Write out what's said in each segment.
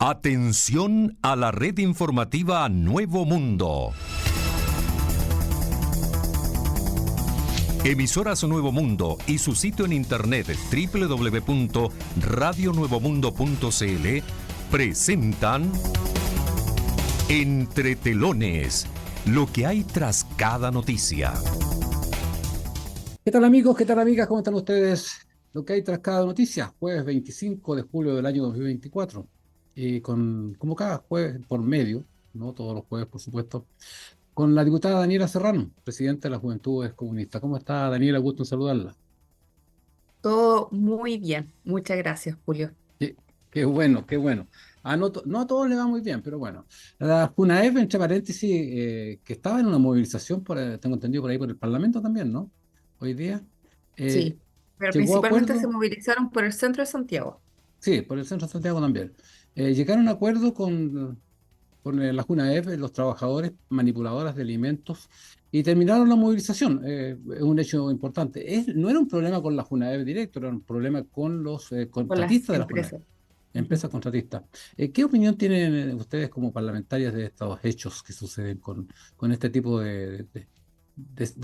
Atención a la red informativa Nuevo Mundo. Emisoras Nuevo Mundo y su sitio en internet www.radionuevomundo.cl presentan Entre Telones, lo que hay tras cada noticia. ¿Qué tal amigos? ¿Qué tal amigas? ¿Cómo están ustedes? Lo que hay tras cada noticia, jueves 25 de julio del año 2024. Y como cada jueves por medio, no todos los jueves por supuesto, con la diputada Daniela Serrano, presidenta de la Juventudes Comunistas. ¿Cómo está Daniela? Gusto en saludarla. Todo muy bien. Muchas gracias, Julio. Qué bueno, qué bueno. No a todos le va muy bien, pero bueno. La FUNAEF, entre paréntesis, que estaba en una movilización, tengo entendido por ahí, por el Parlamento también, ¿no? Hoy día. eh, Sí, pero Llegó a principalmente se acuerdo. movilizaron por el centro de Santiago. Sí, por el centro de Santiago también. Llegaron a acuerdo con la JUNAEF, los trabajadores manipuladoras de alimentos, y terminaron la movilización. Es un hecho importante. No era un problema con la JUNAEF directo, era un problema con los Con las contratistas de la JUNAEF, empresas. empresas contratistas. ¿Qué opinión tienen ustedes como parlamentarias de estos hechos que suceden con este tipo de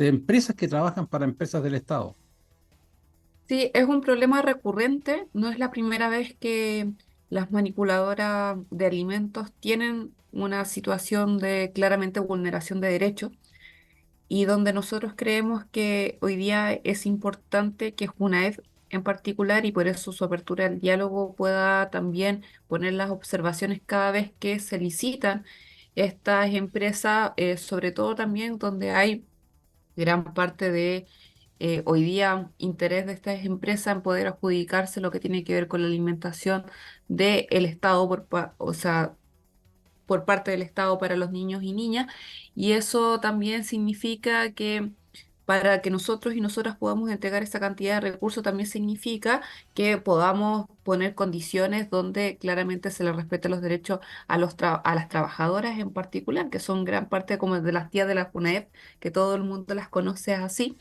empresas que trabajan para empresas del Estado? Sí, es un problema recurrente. No es la primera vez que las manipuladoras de alimentos tienen una situación de claramente vulneración de derechos y donde nosotros creemos que hoy día es importante que Junaed en particular y por eso su apertura al diálogo pueda también poner las observaciones cada vez que se licitan estas empresas, sobre todo también donde hay gran parte de hoy día interés de estas empresas en poder adjudicarse lo que tiene que ver con la alimentación del Estado, o sea, por parte del Estado para los niños y niñas. Y eso también significa que para que nosotros y nosotras podamos entregar esa cantidad de recursos, también significa que podamos poner condiciones donde claramente se les respete los derechos a las trabajadoras en particular, que son gran parte como de las tías de la FUNAEP, que todo el mundo las conoce así.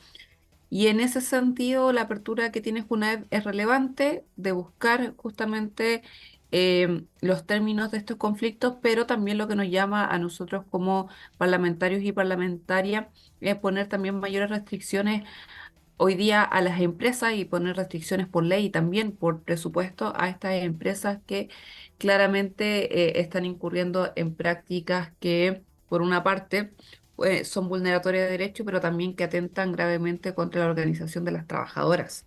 Y en ese sentido, la apertura que tiene Junaed es relevante de buscar justamente los términos de estos conflictos, pero también lo que nos llama a nosotros como parlamentarios y parlamentarias es poner también mayores restricciones hoy día a las empresas y poner restricciones por ley y también por presupuesto a estas empresas que claramente están incurriendo en prácticas que, por una parte, son vulneratorias de derechos, pero también que atentan gravemente contra la organización de las trabajadoras.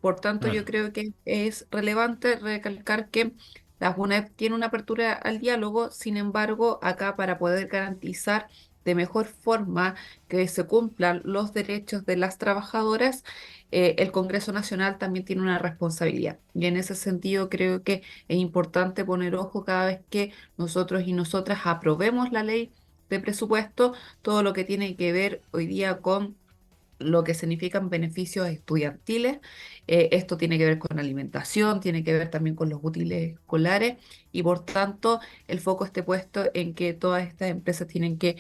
Por tanto, yo Claro. creo que es relevante recalcar que la JUNEP tiene una apertura al diálogo, sin embargo, acá para poder garantizar de mejor forma que se cumplan los derechos de las trabajadoras, el Congreso Nacional también tiene una responsabilidad. Y en ese sentido creo que es importante poner ojo cada vez que nosotros y nosotras aprobemos la ley de presupuesto, todo lo que tiene que ver hoy día con lo que significan beneficios estudiantiles. Esto tiene que ver con alimentación, tiene que ver también con los útiles escolares y por tanto el foco esté puesto en que todas estas empresas tienen que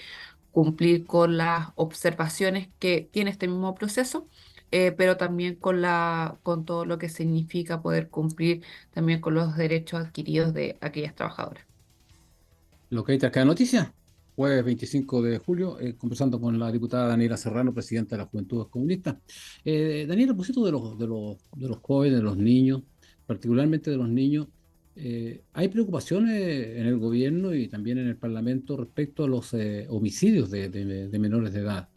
cumplir con las observaciones que tiene este mismo proceso, pero también con todo lo que significa poder cumplir también con los derechos adquiridos de aquellas trabajadoras. Lo que hay tras cada noticia, jueves 25 de julio, conversando con la diputada Daniela Serrano, presidenta de la Juventudes Comunistas. Daniela, a propósito de los jóvenes, de los niños, particularmente de los niños, hay preocupaciones en el gobierno y también en el Parlamento respecto a los homicidios de menores de edad.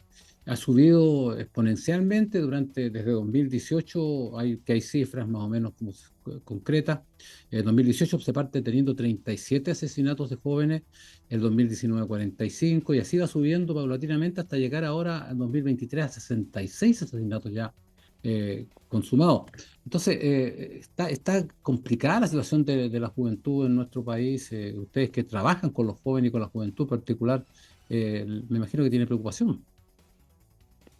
Ha subido exponencialmente desde 2018, hay cifras más o menos concretas. En 2018 se parte teniendo 37 asesinatos de jóvenes, el 2019 45, y así va subiendo paulatinamente hasta llegar ahora en 2023 a 66 asesinatos ya consumados. Entonces, está complicada la situación de la juventud en nuestro país. Ustedes que trabajan con los jóvenes y con la juventud en particular, me imagino que tiene preocupación.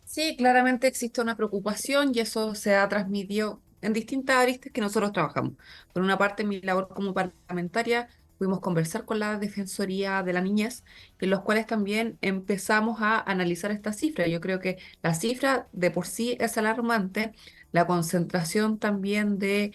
Sí, claramente existe una preocupación y eso se ha transmitido en distintas aristas que nosotros trabajamos. Por una parte, en mi labor como parlamentaria, pudimos conversar con la Defensoría de la Niñez, en los cuales también empezamos a analizar esta cifra. Yo creo que la cifra de por sí es alarmante, la concentración también de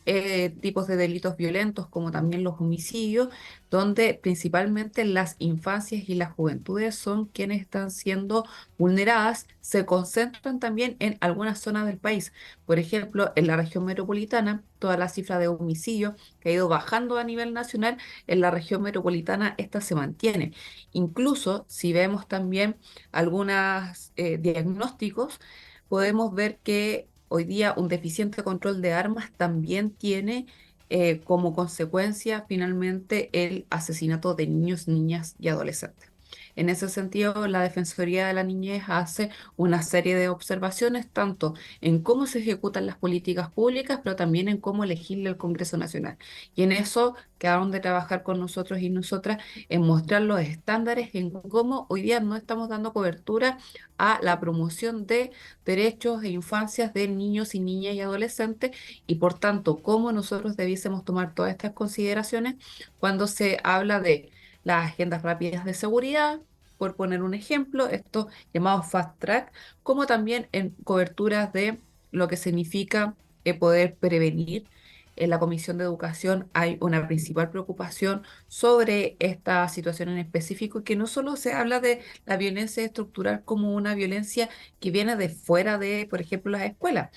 tipos de delitos violentos como también los homicidios, donde principalmente las infancias y las juventudes son quienes están siendo vulneradas, se concentran también en algunas zonas del país. Por ejemplo, en la región metropolitana, toda la cifra de homicidios que ha ido bajando a nivel nacional, en la región metropolitana esta se mantiene. Incluso si vemos también algunos diagnósticos, podemos ver que hoy día un deficiente control de armas también tiene como consecuencia finalmente el asesinato de niños, niñas y adolescentes. En ese sentido, la Defensoría de la Niñez hace una serie de observaciones, tanto en cómo se ejecutan las políticas públicas, pero también en cómo legisla el Congreso Nacional. Y en eso quedaron de trabajar con nosotros y nosotras en mostrar los estándares en cómo hoy día no estamos dando cobertura a la promoción de derechos e infancias de niños y niñas y adolescentes, y por tanto, cómo nosotros debiésemos tomar todas estas consideraciones cuando se habla de las agendas rápidas de seguridad, por poner un ejemplo, estos llamados fast track, como también en coberturas de lo que significa poder prevenir. En la Comisión de Educación hay una principal preocupación sobre esta situación en específico, que no solo se habla de la violencia estructural como una violencia que viene de fuera de, por ejemplo, las escuelas,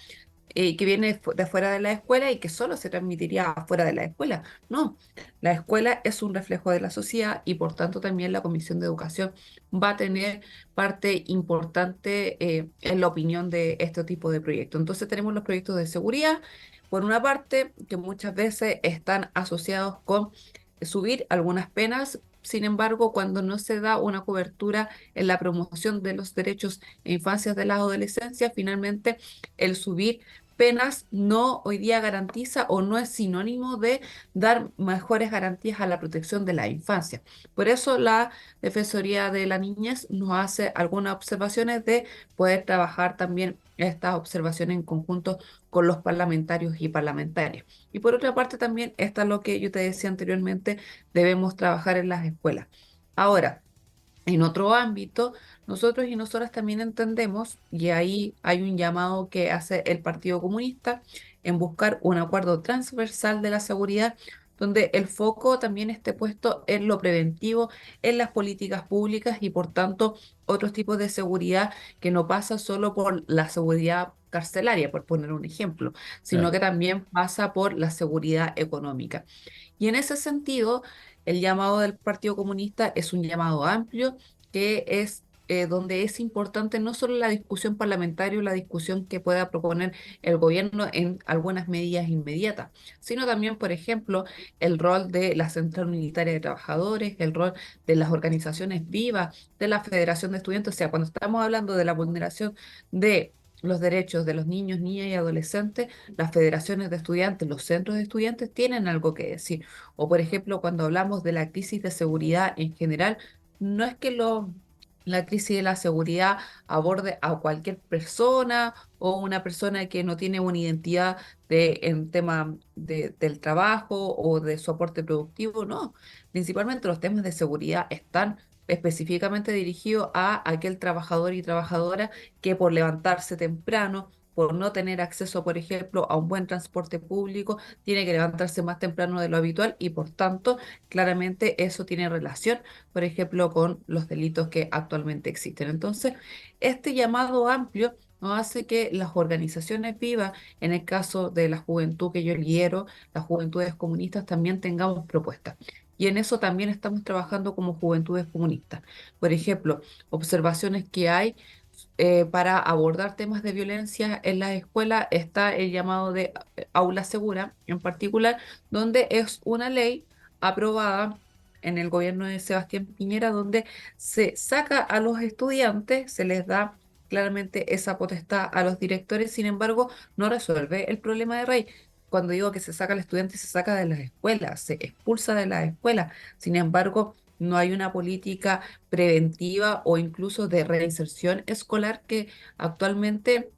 que viene de afuera de la escuela y que solo se transmitiría afuera de la escuela. No, la escuela es un reflejo de la sociedad y por tanto también la Comisión de Educación va a tener parte importante en la opinión de este tipo de proyectos. Entonces tenemos los proyectos de seguridad, por una parte, que muchas veces están asociados con subir algunas penas. Sin embargo, cuando no se da una cobertura en la promoción de los derechos e infancias de las adolescencias, finalmente el subir penas no hoy día garantiza o no es sinónimo de dar mejores garantías a la protección de la infancia. Por eso la Defensoría de la Niñez nos hace algunas observaciones de poder trabajar también estas observaciones en conjunto con los parlamentarios y parlamentarias. Y por otra parte también está lo que yo te decía anteriormente, debemos trabajar en las escuelas. Ahora, en otro ámbito, nosotros y nosotras también entendemos, y ahí hay un llamado que hace el Partido Comunista en buscar un acuerdo transversal de la seguridad, donde el foco también esté puesto en lo preventivo, en las políticas públicas y por tanto otros tipos de seguridad que no pasa solo por la seguridad carcelaria, por poner un ejemplo, sino Claro. que también pasa por la seguridad económica. Y en ese sentido, el llamado del Partido Comunista es un llamado amplio que es donde es importante no solo la discusión parlamentaria o la discusión que pueda proponer el gobierno en algunas medidas inmediatas, sino también, por ejemplo, el rol de la Central Unitaria de Trabajadores, el rol de las organizaciones vivas, de la Federación de Estudiantes. O sea, cuando estamos hablando de la vulneración de los derechos de los niños, niñas y adolescentes, las federaciones de estudiantes, los centros de estudiantes tienen algo que decir. O por ejemplo, cuando hablamos de la crisis de seguridad en general, no es que la crisis de la seguridad aborde a cualquier persona o una persona que no tiene una identidad en tema del trabajo o de su aporte productivo, no. Principalmente los temas de seguridad están específicamente dirigidos a aquel trabajador y trabajadora que por levantarse temprano, por no tener acceso, por ejemplo, a un buen transporte público, tiene que levantarse más temprano de lo habitual y por tanto, claramente eso tiene relación, por ejemplo, con los delitos que actualmente existen. Entonces, este llamado amplio nos hace que las organizaciones vivas, en el caso de la juventud que yo lidero, las juventudes comunistas, también tengamos propuestas. Y en eso también estamos trabajando como juventudes comunistas. Por ejemplo, observaciones que hay para abordar temas de violencia en las escuelas está el llamado de aula segura, en particular, donde es una ley aprobada en el gobierno de Sebastián Piñera, donde se saca a los estudiantes, se les da claramente esa potestad a los directores, sin embargo, no resuelve el problema de raíz. Cuando digo que se saca al estudiante, se saca de las escuelas, se expulsa de las escuelas. Sin embargo, no hay una política preventiva o incluso de reinserción escolar que actualmente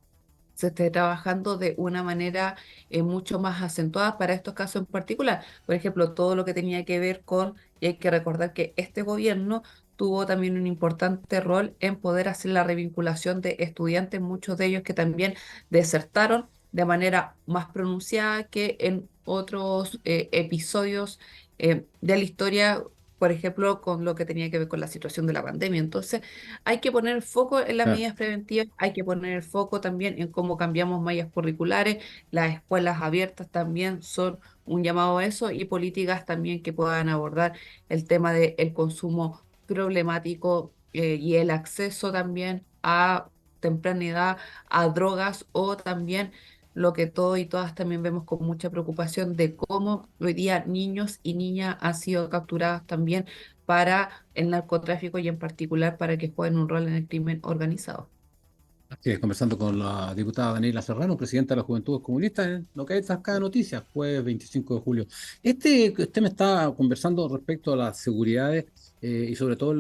se esté trabajando de una manera mucho más acentuada para estos casos en particular. Por ejemplo, todo lo que tenía que ver con, y hay que recordar que este gobierno tuvo también un importante rol en poder hacer la revinculación de estudiantes, muchos de ellos que también desertaron de manera más pronunciada que en otros episodios de la historia, por ejemplo, con lo que tenía que ver con la situación de la pandemia. Entonces, hay que poner el foco en las Claro. medidas preventivas, hay que poner el foco también en cómo cambiamos mallas curriculares, las escuelas abiertas también son un llamado a eso y políticas también que puedan abordar el tema del consumo problemático y el acceso también a temprana edad a drogas o también lo que todos y todas también vemos con mucha preocupación de cómo hoy día niños y niñas han sido capturados también para el narcotráfico y en particular para que jueguen un rol en el crimen organizado. Así es, conversando con la diputada Daniela Serrano, presidenta de la Juventud Comunista, en lo que hay cada noticia, jueves 25 de julio. Que usted me está conversando respecto a las seguridades y sobre todo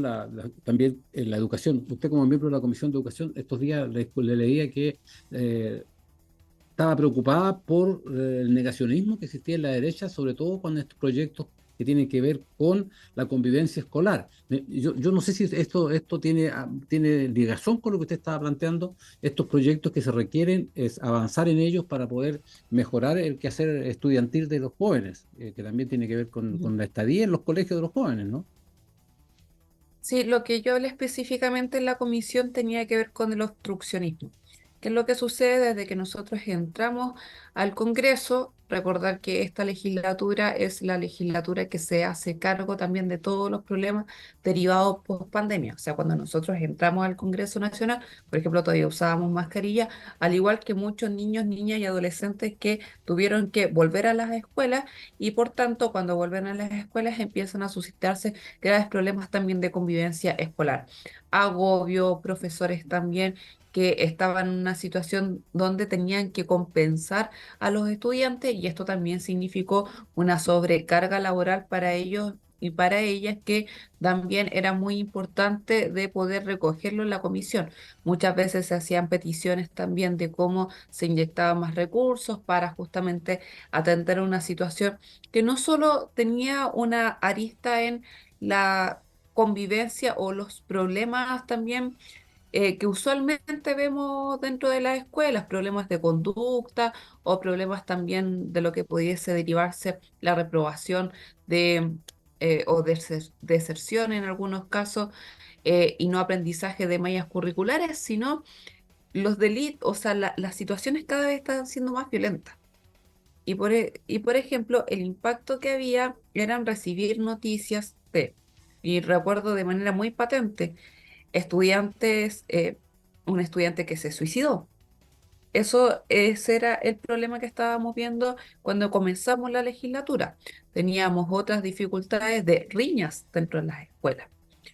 también en la educación. Usted como miembro de la Comisión de Educación, estos días le leía que eh, estaba preocupada por el negacionismo que existía en la derecha, sobre todo con estos proyectos que tienen que ver con la convivencia escolar. Yo no sé si esto tiene ligación con lo que usted estaba planteando, estos proyectos que se requieren es avanzar en ellos para poder mejorar el quehacer estudiantil de los jóvenes, que también tiene que ver Ujú. con la estadía en los colegios de los jóvenes, ¿no? Sí, lo que yo hablé específicamente en la comisión tenía que ver con el obstruccionismo. ¿Qué es lo que sucede desde que nosotros entramos al Congreso? Recordar que esta legislatura es la legislatura que se hace cargo también de todos los problemas derivados post pandemia. O sea, cuando nosotros entramos al Congreso Nacional, por ejemplo, todavía usábamos mascarilla, al igual que muchos niños, niñas y adolescentes que tuvieron que volver a las escuelas y por tanto, cuando vuelven a las escuelas empiezan a suscitarse graves problemas también de convivencia escolar. Agobio, profesores también que estaban en una situación donde tenían que compensar a los estudiantes y esto también significó una sobrecarga laboral para ellos y para ellas que también era muy importante de poder recogerlo en la comisión. Muchas veces se hacían peticiones también de cómo se inyectaban más recursos para justamente atender una situación que no solo tenía una arista en la convivencia o los problemas también que usualmente vemos dentro de las escuelas, problemas de conducta o problemas también de lo que pudiese derivarse la reprobación de o deserción en algunos casos y no aprendizaje de mallas curriculares, sino los delitos, o sea, las situaciones cada vez están siendo más violentas. Y por ejemplo, el impacto que había eran recibir noticias y recuerdo de manera muy patente, estudiantes, un estudiante que se suicidó. Ese era el problema que estábamos viendo cuando comenzamos la legislatura. Teníamos otras dificultades de riñas dentro de las escuelas.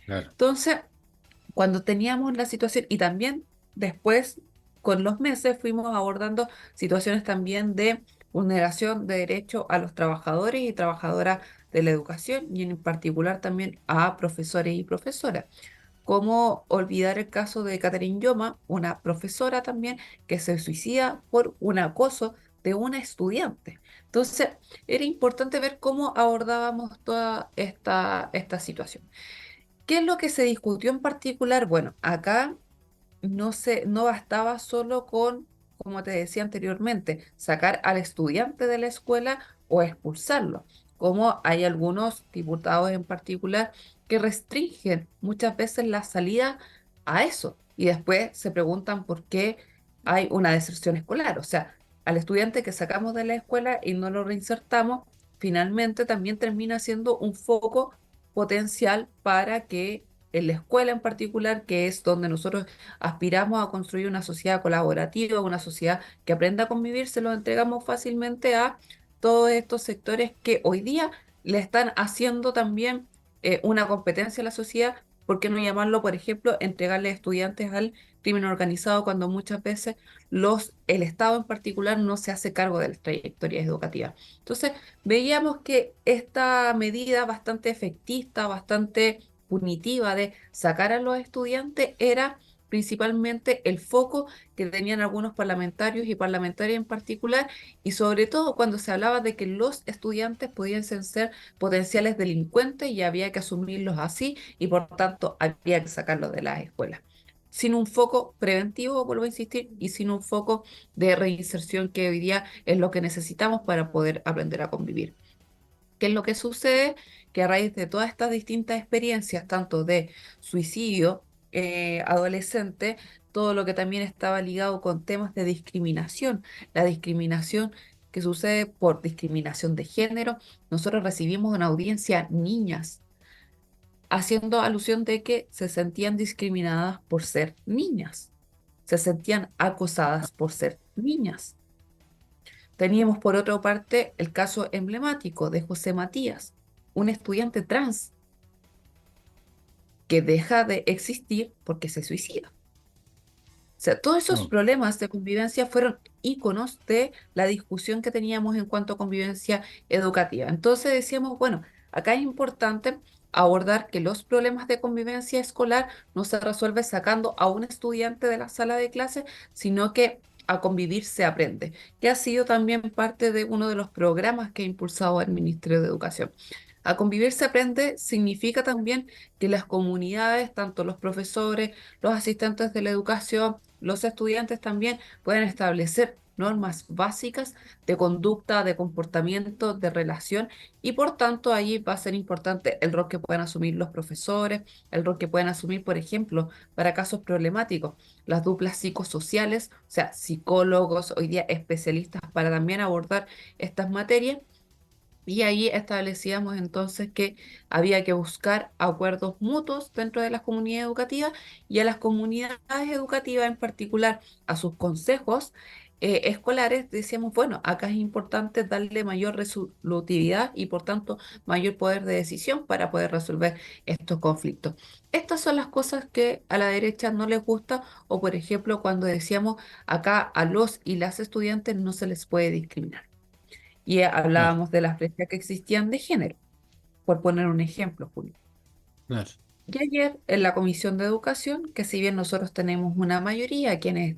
Claro. Entonces, cuando teníamos la situación y también después, con los meses, fuimos abordando situaciones también de vulneración de derechos a los trabajadores y trabajadoras de la educación y en particular también a profesores y profesoras. ¿Cómo olvidar el caso de Catherine Yoma, una profesora también que se suicida por un acoso de una estudiante? Entonces, era importante ver cómo abordábamos toda esta situación. ¿Qué es lo que se discutió en particular? Bueno, acá no bastaba solo con, como te decía anteriormente, sacar al estudiante de la escuela o expulsarlo, como hay algunos diputados en particular que restringen muchas veces la salida a eso y después se preguntan por qué hay una deserción escolar. O sea, al estudiante que sacamos de la escuela y no lo reinsertamos, finalmente también termina siendo un foco potencial para que en la escuela en particular, que es donde nosotros aspiramos a construir una sociedad colaborativa, una sociedad que aprenda a convivir, se lo entregamos fácilmente a todos estos sectores que hoy día le están haciendo también una competencia a la sociedad. ¿Por qué no llamarlo, por ejemplo, entregarle estudiantes al crimen organizado cuando muchas veces el Estado en particular no se hace cargo de las trayectorias educativas? Entonces, veíamos que esta medida bastante efectista, bastante punitiva de sacar a los estudiantes era principalmente el foco que tenían algunos parlamentarios y parlamentarias en particular, y sobre todo cuando se hablaba de que los estudiantes podían ser potenciales delincuentes y había que asumirlos así y por tanto había que sacarlos de las escuelas. sin un foco preventivo, vuelvo a insistir, y sin un foco de reinserción que hoy día es lo que necesitamos para poder aprender a convivir. ¿Qué es lo que sucede? Que a raíz de todas estas distintas experiencias, tanto de suicidio adolescente, todo lo que también estaba ligado con temas de discriminación, la discriminación que sucede por discriminación de género, nosotros recibimos una audiencia niñas, haciendo alusión de que se sentían discriminadas por ser niñas, se sentían acosadas por ser niñas. Teníamos por otra parte el caso emblemático de José Matías, un estudiante trans que deja de existir porque se suicida. O sea, todos esos No, problemas de convivencia fueron íconos de la discusión que teníamos en cuanto a convivencia educativa. Entonces decíamos, bueno, acá es importante abordar que los problemas de convivencia escolar no se resuelven sacando a un estudiante de la sala de clase, sino que a convivir se aprende, que ha sido también parte de uno de los programas que ha impulsado el Ministerio de Educación. A convivir se aprende significa también que las comunidades, tanto los profesores, los asistentes de la educación, los estudiantes también pueden establecer normas básicas de conducta, de comportamiento, de relación y por tanto ahí va a ser importante el rol que pueden asumir los profesores, el rol que pueden asumir, por ejemplo, para casos problemáticos, las duplas psicosociales, o sea, psicólogos, hoy día especialistas para también abordar estas materias y ahí establecíamos entonces que había que buscar acuerdos mutuos dentro de las comunidades educativas y a las comunidades educativas en particular, a sus consejos escolares, decíamos, bueno, acá es importante darle mayor resolutividad y por tanto mayor poder de decisión para poder resolver estos conflictos. Estas son las cosas que a la derecha no les gusta o por ejemplo cuando decíamos acá a los y las estudiantes no se les puede discriminar y claro, hablábamos de las brechas que existían de género, por poner un ejemplo, Julio. claro. Y ayer en la Comisión de Educación, que si bien nosotros tenemos una mayoría, quienes,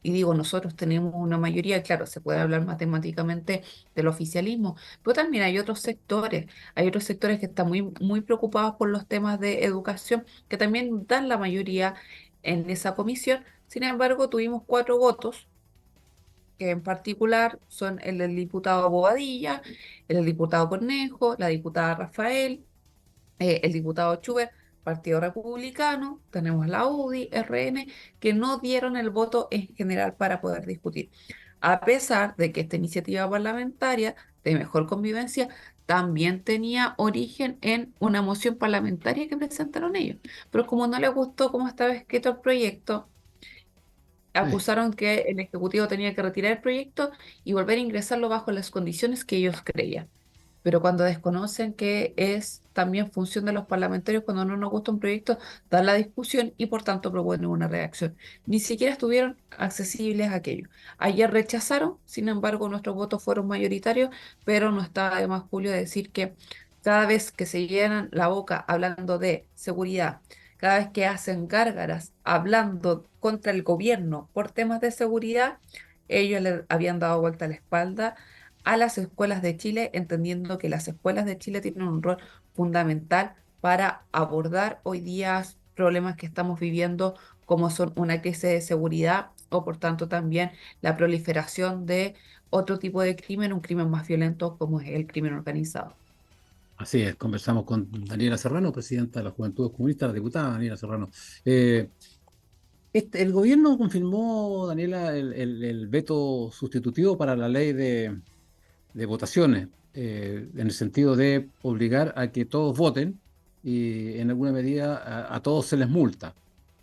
y digo nosotros tenemos una mayoría, claro, se puede hablar matemáticamente del oficialismo, pero también hay otros sectores que están muy preocupados por los temas de educación, que también dan la mayoría en esa comisión. Sin embargo, tuvimos 4 votos que en particular son el del diputado Bobadilla, el del diputado Cornejo, la diputada Rafael, el diputado Schubert, Partido Republicano, tenemos la UDI, RN, que no dieron el voto en general para poder discutir. A pesar de que esta iniciativa parlamentaria de mejor convivencia también tenía origen en una moción parlamentaria que presentaron ellos. Pero como no les gustó cómo estaba escrito el proyecto, Sí. acusaron que el Ejecutivo tenía que retirar el proyecto y volver a ingresarlo bajo las condiciones que ellos creían. Pero cuando desconocen que es también función de los parlamentarios, cuando no nos gusta un proyecto, dan la discusión y por tanto proponen una reacción. Ni siquiera estuvieron accesibles a aquello. Ayer rechazaron, sin embargo, nuestros votos fueron mayoritarios, pero no está de más, Julio, decir que cada vez que se llenan la boca hablando de seguridad, cada vez que hacen gárgaras hablando contra el gobierno por temas de seguridad, ellos le habían dado vuelta a la espalda a las escuelas de Chile, entendiendo que las escuelas de Chile tienen un rol fundamental para abordar hoy día problemas que estamos viviendo, como son una crisis de seguridad o por tanto también la proliferación de otro tipo de crimen, un crimen más violento como es el crimen organizado. Así es, conversamos con Daniela Serrano, presidenta de la Juventud Comunista, la diputada Daniela Serrano. Eh, el gobierno confirmó, Daniela, el veto sustitutivo para la ley de votaciones, en el sentido de obligar a que todos voten y en alguna medida a todos se les multa.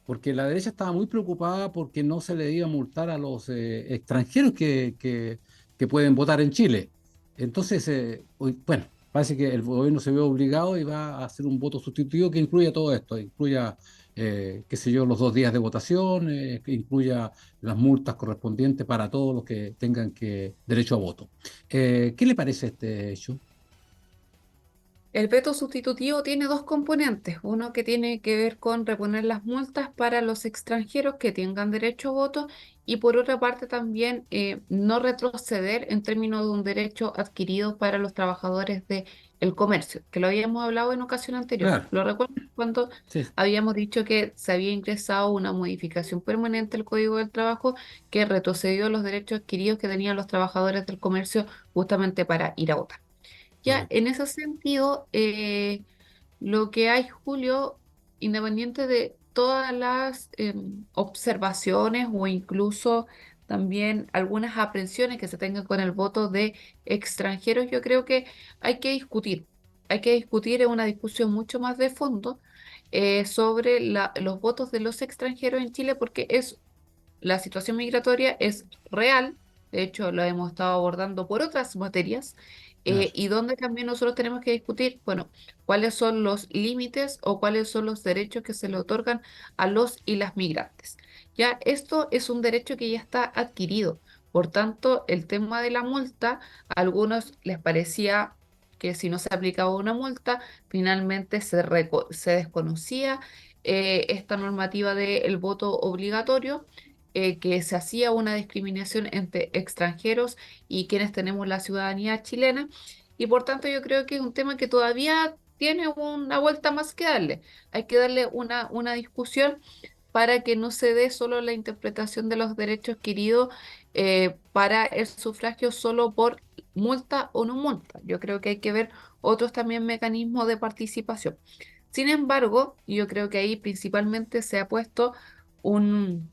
Porque la derecha estaba muy preocupada porque no se le iba a multar a los extranjeros que pueden votar en Chile. Entonces, bueno, parece que el gobierno se ve obligado y va a hacer un voto sustitutivo que incluya todo esto, incluya, qué sé yo, los 2 días de votación, que incluya las multas correspondientes para todos los que tengan derecho a voto. ¿Qué le parece este hecho? El veto sustitutivo tiene dos componentes, uno que tiene que ver con reponer las multas para los extranjeros que tengan derecho a voto y por otra parte también no retroceder en términos de un derecho adquirido para los trabajadores del comercio, que lo habíamos hablado en ocasión anterior. Claro, ¿Lo recuerdo? Cuando sí, habíamos dicho que se había ingresado una modificación permanente al Código del Trabajo que retrocedió los derechos adquiridos que tenían los trabajadores del comercio justamente para ir a votar. Ya correcto. en ese sentido, lo que hay, Julio, independiente de todas las observaciones o incluso también algunas aprensiones que se tengan con el voto de extranjeros, yo creo que hay que discutir. Hay que discutir en una discusión mucho más de fondo sobre los votos de los extranjeros en Chile, porque la situación migratoria es real, de hecho lo hemos estado abordando por otras materias, Claro. y donde también nosotros tenemos que discutir, bueno, cuáles son los límites o cuáles son los derechos que se le otorgan a los y las migrantes. Ya esto es un derecho que ya está adquirido, por tanto, el tema de la multa, a algunos les parecía que si no se aplicaba una multa, finalmente se desconocía esta normativa del voto obligatorio, que se hacía una discriminación entre extranjeros y quienes tenemos la ciudadanía chilena, y por tanto yo creo que es un tema que todavía tiene una vuelta más que darle. Hay que darle una discusión para que no se dé solo la interpretación de los derechos adquiridos para el sufragio solo por multa o no multa. Yo creo que hay que ver otros también mecanismos de participación. Sin embargo, yo creo que ahí principalmente se ha puesto un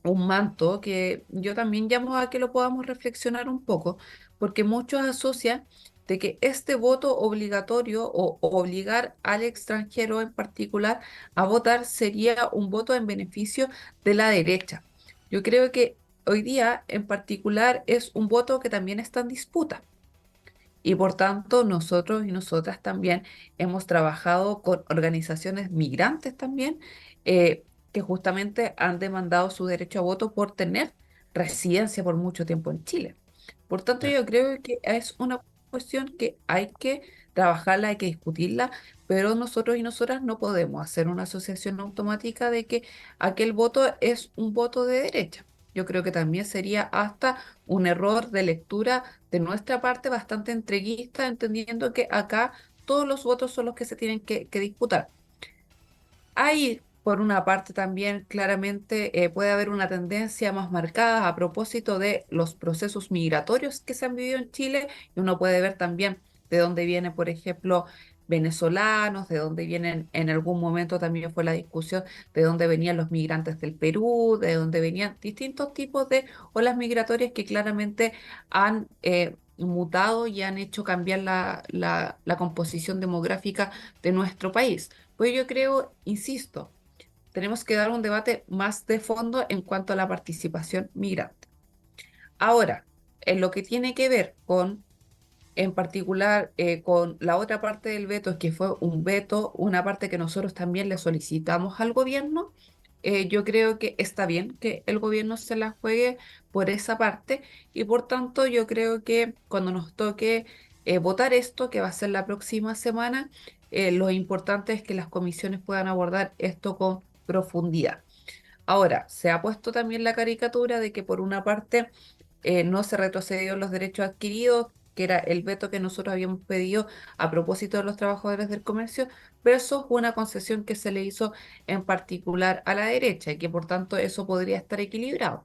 manto que yo también llamo a que lo podamos reflexionar un poco, porque muchos asocian de que este voto obligatorio o obligar al extranjero en particular a votar sería un voto en beneficio de la derecha. Yo creo que hoy día en particular es un voto que también está en disputa. Y por tanto, nosotros y nosotras también hemos trabajado con organizaciones migrantes también, que justamente han demandado su derecho a voto por tener residencia por mucho tiempo en Chile. Por tanto, Claro. yo creo que es una cuestión que hay que trabajarla, hay que discutirla, pero nosotros y nosotras no podemos hacer una asociación automática de que aquel voto es un voto de derecha. Yo creo que también sería hasta un error de lectura de nuestra parte bastante entreguista, entendiendo que acá todos los votos son los que se tienen que disputar. Hay, por una parte, también claramente puede haber una tendencia más marcada a propósito de los procesos migratorios que se han vivido en Chile, y uno puede ver también de dónde vienen, por ejemplo, venezolanos, de dónde vienen, en algún momento también fue la discusión de dónde venían los migrantes del Perú, de dónde venían distintos tipos de olas migratorias que claramente han mutado y han hecho cambiar la composición demográfica de nuestro país. Pues yo creo, insisto, tenemos que dar un debate más de fondo en cuanto a la participación migrante. Ahora, en lo que tiene que ver con, en particular, con la otra parte del veto, que fue un veto, una parte que nosotros también le solicitamos al gobierno, yo creo que está bien que el gobierno se la juegue por esa parte, y por tanto yo creo que cuando nos toque votar esto, que va a ser la próxima semana, lo importante es que las comisiones puedan abordar esto con profundidad. Ahora, se ha puesto también la caricatura de que por una parte no se retrocedió los derechos adquiridos, que era el veto que nosotros habíamos pedido a propósito de los trabajadores del comercio, versus una concesión que se le hizo en particular a la derecha y que por tanto eso podría estar equilibrado.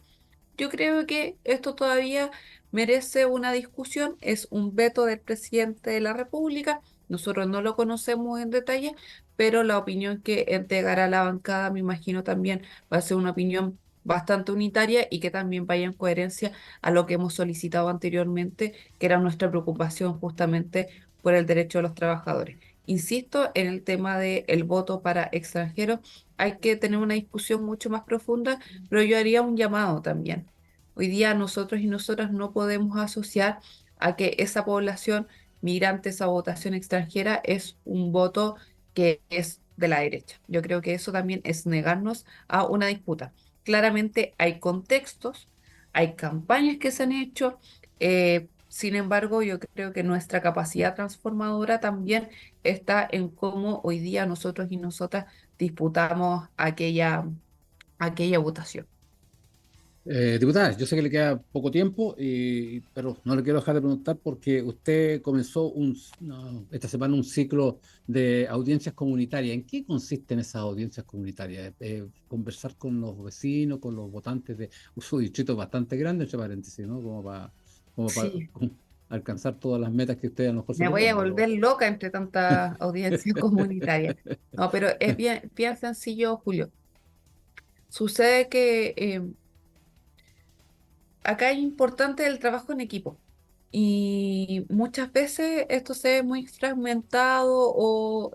Yo creo que esto todavía merece una discusión, es un veto del presidente de la República, nosotros no lo conocemos en detalle, pero la opinión que entregará la bancada, me imagino también va a ser una opinión bastante unitaria y que también vaya en coherencia a lo que hemos solicitado anteriormente, que era nuestra preocupación justamente por el derecho de los trabajadores. Insisto en el tema del voto para extranjeros, hay que tener una discusión mucho más profunda, pero yo haría un llamado también. Hoy día nosotros y nosotras no podemos asociar a que esa población migrante, esa votación extranjera, es un voto que es de la derecha. Yo creo que eso también es negarnos a una disputa. Claramente hay contextos, hay campañas que se han hecho, sin embargo, yo creo que nuestra capacidad transformadora también está en cómo hoy día nosotros y nosotras disputamos aquella votación. Diputada, yo sé que le queda poco tiempo, pero no le quiero dejar de preguntar porque usted comenzó esta semana un ciclo de audiencias comunitarias. ¿En qué consisten esas audiencias comunitarias? Conversar con los vecinos, con los votantes de su distrito es bastante grande, entre paréntesis, ¿no? Como para Sí, alcanzar todas las metas que usted a lo mejor se me voy a propone, volver loca entre tanta audiencia comunitaria. No, pero es bien, bien sencillo, Julio. Sucede que acá es importante el trabajo en equipo y muchas veces esto se ve muy fragmentado o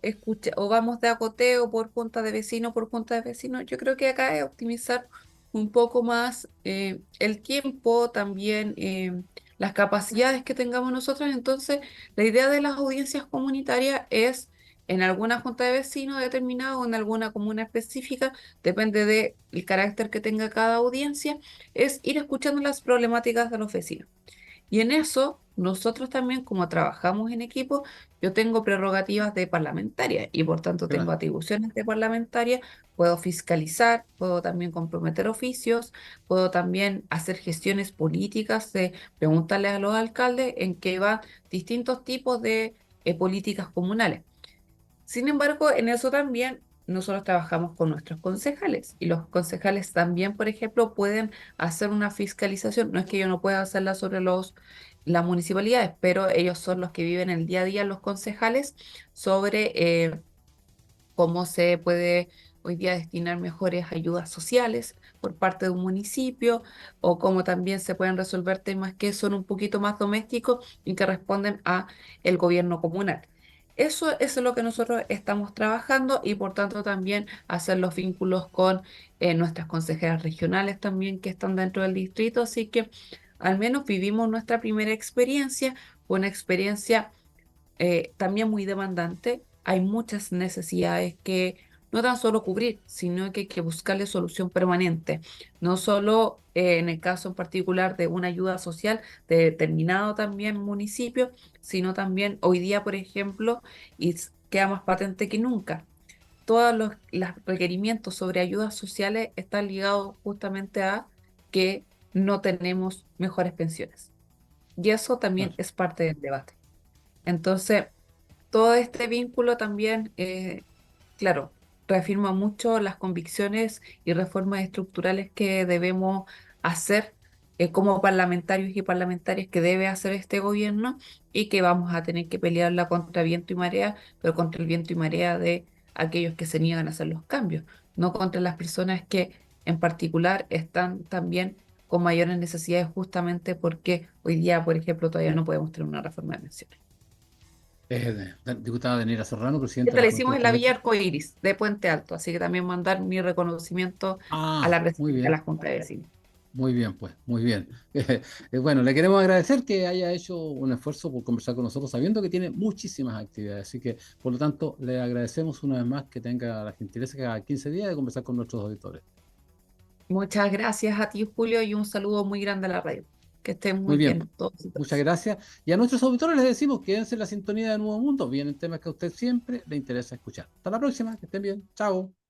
vamos de acoteo por junta de vecinos, por junta de vecinos. Yo creo que acá es optimizar un poco más el tiempo, también las capacidades que tengamos nosotros. Entonces, la idea de las audiencias comunitarias es en alguna junta de vecinos determinada o en alguna comuna específica, depende del carácter que tenga cada audiencia, es ir escuchando las problemáticas de los vecinos. Y en eso, nosotros también, como trabajamos en equipo, yo tengo prerrogativas de parlamentaria y por tanto tengo Claro. atribuciones de parlamentaria, puedo fiscalizar, puedo también comprometer oficios, puedo también hacer gestiones políticas de preguntarle a los alcaldes en qué van distintos tipos de políticas comunales. Sin embargo, en eso también nosotros trabajamos con nuestros concejales y los concejales también, por ejemplo, pueden hacer una fiscalización. No es que yo no pueda hacerla sobre las municipalidades, pero ellos son los que viven el día a día, los concejales, sobre cómo se puede hoy día destinar mejores ayudas sociales por parte de un municipio o cómo también se pueden resolver temas que son un poquito más domésticos y que responden a el gobierno comunal. Eso es lo que nosotros estamos trabajando y por tanto también hacer los vínculos con nuestras consejeras regionales también que están dentro del distrito. Así que al menos vivimos nuestra primera experiencia, una experiencia también muy demandante. Hay muchas necesidades que no tan solo cubrir, sino que hay que buscarle solución permanente. No solo en el caso en particular de una ayuda social de determinado también municipio, sino también hoy día, por ejemplo, queda más patente que nunca. Todos los requerimientos sobre ayudas sociales están ligados justamente a que no tenemos mejores pensiones. Y eso también Claro. es parte del debate. Entonces, todo este vínculo también, claro, reafirma mucho las convicciones y reformas estructurales que debemos hacer como parlamentarios y parlamentarias que debe hacer este gobierno y que vamos a tener que pelearla contra viento y marea, pero contra el viento y marea de aquellos que se niegan a hacer los cambios, no contra las personas que en particular están también con mayores necesidades justamente porque hoy día, por ejemplo, todavía no podemos tener una reforma de pensiones. Diputada Daniela Serrano, presidenta Esta de la la Juventud hicimos de en la Villa Comunista. Arcoíris de Puente Alto, así que también mandar mi reconocimiento a la Muy presidenta de la bien. Junta de Vecinos. Muy bien, pues, muy bien. Bueno, le queremos agradecer que haya hecho un esfuerzo por conversar con nosotros, sabiendo que tiene muchísimas actividades. Así que, por lo tanto, le agradecemos una vez más que tenga la gentileza cada 15 días de conversar con nuestros auditores. Muchas gracias a ti, Julio, y un saludo muy grande a la radio. Que estén Muy muy bien, bien todos y muchas todas. gracias. Y a nuestros auditores les decimos, quédense en la sintonía de Nuevo Mundo. Vienen temas que a usted siempre le interesa escuchar. Hasta la próxima, que estén bien. Chao.